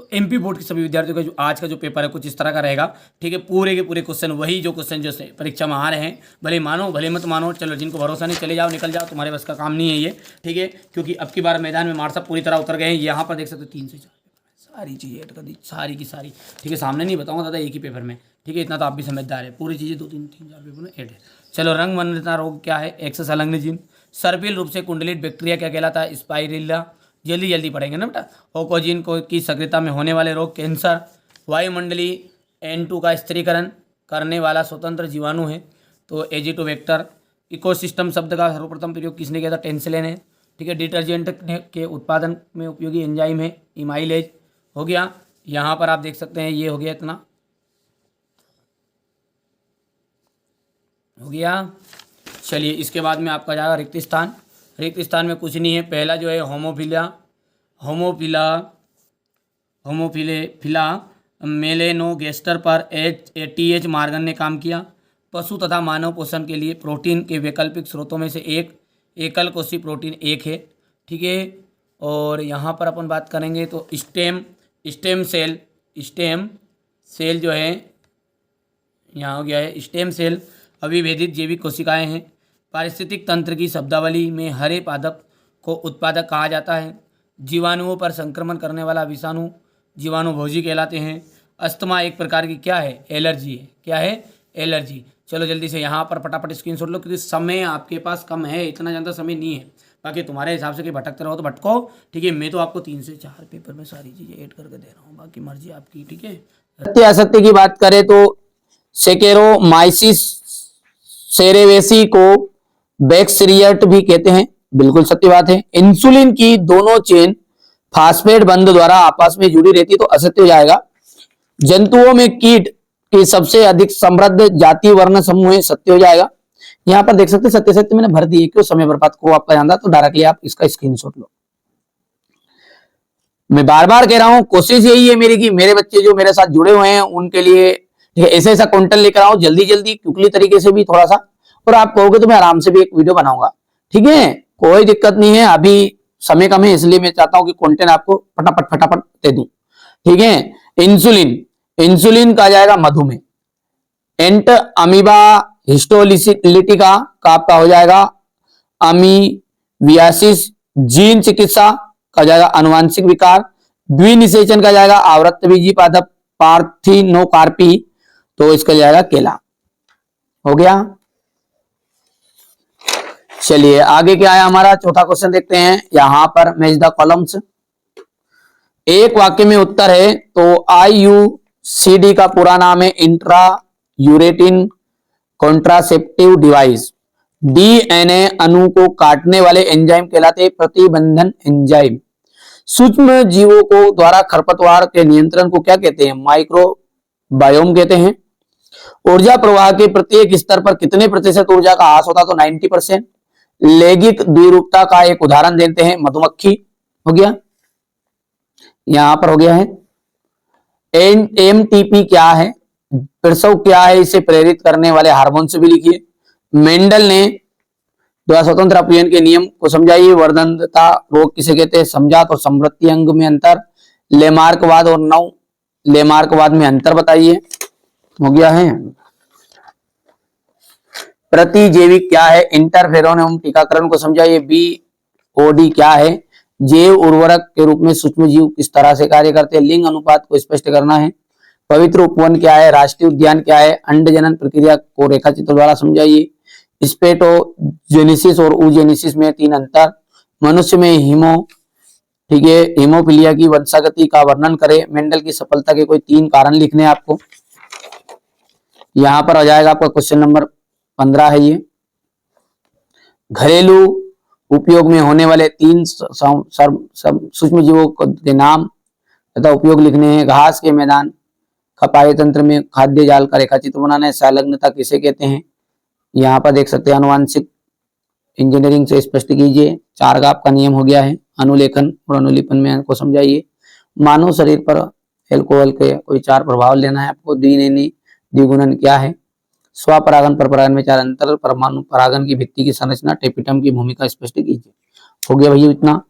तो MP board के सभी विद्यार्थियों का जो आज का जो पेपर है कुछ इस तरह का रहेगा, ठीक है। पूरे के पूरे क्वेश्चन वही जो क्वेश्चन जो परीक्षा में आ रहे हैं, भले मानो भले मत मानो, चलो जिनको भरोसा नहीं चले जाओ, निकल जाओ, तुम्हारे बस का काम नहीं है ये, ठीक है। क्योंकि अब की बार मैदान में मार्क्स पूरी तरह उतर गए हैं। यहाँ पर देख सकते हो 3 से 4 सारी चीज़ें ऐड कर दी, सारी की सारी, ठीक है। सामने नहीं बताऊंगा दादा, एक ही पेपर में, ठीक है। इतना तो आप भी समझदार है, पूरी चीज़ें 2-3-4 पेपर में ऐड है। चलो, रंग मंडता रोग क्या है? एक्सेस अलंगनिजिम। सर्पिल रूप से कुंडलित बैक्टीरिया क्या कहलाता है? स्पाइरिल्ला। जल्दी जल्दी पढ़ेंगे ना बेटा। ओकोजिन को की सक्रियता में होने वाले रोग कैंसर। वायुमंडली N2 का स्थिरीकरण करने वाला स्वतंत्र जीवाणु है, तो एजिटोबैक्टर। इकोसिस्टम शब्द का सर्वप्रथम प्रयोग किसने किया था? टेंसलेन है, ठीक है। डिटर्जेंट के उत्पादन में उपयोगी एंजाइम है इमाइलेज, हो गया। यहाँ पर आप देख सकते हैं ये हो गया, इतना हो गया। चलिए, इसके बाद में आपका जाएगा रिक्त स्थान। रिक्त स्थान में कुछ नहीं है। पहला जो है होमोफिला मेलेनोगेस्टर पर TH मार्गन ने काम किया। पशु तथा मानव पोषण के लिए प्रोटीन के वैकल्पिक स्रोतों में से एक एकल कोषी प्रोटीन एक है, ठीक है। और यहाँ पर अपन बात करेंगे तो स्टेम सेल जो है, यहाँ हो गया है स्टेम सेल अविभेदित जैविक कोशिकाएं हैं। पारिस्थितिक तंत्र की शब्दावली में हरे पादप को उत्पादक कहा जाता है। जीवाणुओं पर संक्रमण करने वाला विषाणु जीवाणुभोजी कहलाते हैं। अस्थमा एक प्रकार की क्या है? एलर्जी है। क्या है? एलर्जी। चलो जल्दी से यहाँ पर फटाफट स्क्रीनशॉट लो, क्योंकि समय आपके पास कम है, इतना ज़्यादा समय नहीं है। बाकी तुम्हारे हिसाब से कि भटकते रहो तो भटको, ठीक है। मैं तो आपको 3 से 4 पेपर में सारी चीज़ें ऐड करके दे रहा हूँ, बाकी मर्जी आपकी, ठीक है। सत्य असत्य की बात करें तो सेकेरोमाइसिस सेरेवेसी को बैक्सीरियट भी कहते हैं, बिल्कुल सत्य बात है। इंसुलिन की दोनों चेन फास्फेट बंध द्वारा आपस में जुड़ी रहती है, तो असत्य हो जाएगा। जंतुओं में कीट की सबसे अधिक समृद्ध जाति वर्ण समूह है, सत्य हो जाएगा। यहाँ पर देख सकते सत्य सत्य मैंने भर दिए, क्यों समय बर्बाद को आपका ध्यान था, तो डायरेक्टली आप इसका स्क्रीनशॉट लो। मैं बार बार कह रहा हूं, कोशिश यही है मेरी कि मेरे बच्चे जो मेरे साथ जुड़े हुए हैं उनके लिए ऐसे ऐसा कंटेंट लेकर आऊं जल्दी जल्दी, क्विकली तरीके से भी थोड़ा सा, और आप कहोगे तो मैं आराम से भी एक वीडियो बनाऊंगा, ठीक है। कोई दिक्कत नहीं है, अभी समय कम है, इसलिए मैं चाहता हूं कि कंटेंट आपको फटाफट फटाफट दे दूं, ठीक है। इंसुलिन कहा जाएगा मधुमेह। एंट अमीबा हिस्टोलिटिका का आपका हो जाएगा अमीबियासिस। जीन चिकित्सा का जाएगा अनुवांशिक विकार। द्विनिषेचन का जाएगा आवृत्तबीजी पादप पार्थिनोकार्पी, तो इसका जाएगा केला, हो गया। चलिए आगे क्या है हमारा, चौथा क्वेश्चन देखते हैं। यहां पर मैच द कॉलम्स। एक वाक्य में उत्तर है, तो IUCD का पूरा नाम है इंट्रा यूरेटिन कॉन्ट्रासेप्टिव डिवाइस। DNA अणु को काटने वाले एंजाइम कहलाते प्रतिबंधन एंजाइम। सूक्ष्म जीवों को द्वारा खरपतवार के नियंत्रण को क्या कहते हैं? माइक्रोबायोम कहते हैं। ऊर्जा प्रवाह के प्रत्येक स्तर पर कितने प्रतिशत ऊर्जा का ह्रास होता है? तो 90%। लैंगिक द्विरूपता का एक उदाहरण देते हैं, मधुमक्खी, हो गया। यहां पर हो गया है। MTP क्या है? प्रसव क्या है? इसे प्रेरित करने वाले हार्मोन से भी लिखिए। मेंडल ने स्वतंत्र अपव्यय के नियम को समझाइए। वर्धनता रोग किसे कहते हैं? समझात और समृद्धि अंग में अंतर। लेमार्कवाद और नव लेमार्कवाद में अंतर बताइए, हो गया है। प्रतिजैविक क्या है? इंटरफेरोन एवं टीकाकरण को समझाइए। BOD क्या है? जैव उर्वरक के रूप में सूक्ष्म जीव किस तरह से कार्य करते हैं? लिंग अनुपात को स्पष्ट करना है। पवित्र उपवन क्या है? राष्ट्रीय उद्यान क्या है? अंड जनन प्रक्रिया को रेखाचित्र द्वारा समझाइए। स्पेटोजेनेसिस और ऊजेनेसिस में 3 अंतर। मनुष्य में ठीक है, हीमोफीलिया की वंशागति का वर्णन करें। मेंडल की सफलता के कोई 3 कारण लिखने हैं आपको। यहां पर आ जाएगा आपका क्वेश्चन नंबर 15 है ये। घरेलू उपयोग में होने वाले 3 सूक्ष्म जीवों के नाम तथा उपयोग लिखने हैं। घास के मैदान, खपाई तंत्र में खाद्य जाल का रेखाचित्र बनाना है। संलग्नता किसे कहते हैं? यहाँ पर देख सकते हैं, अनुवांशिक इंजीनियरिंग से स्पष्ट कीजिए। चारगाप का नियम हो गया है। अनुलेखन और अनुलिपन में को समझाइए। मानव शरीर पर एल्कोहल के कोई 4 प्रभाव लेना है आपको। द्विगुणन क्या है? स्वपरागन पर परागन में 4 अंतर। परमाणु परागन की भित्ति की संरचना, टेपिटम की भूमिका स्पष्ट कीजिए, हो गया भैया इतना।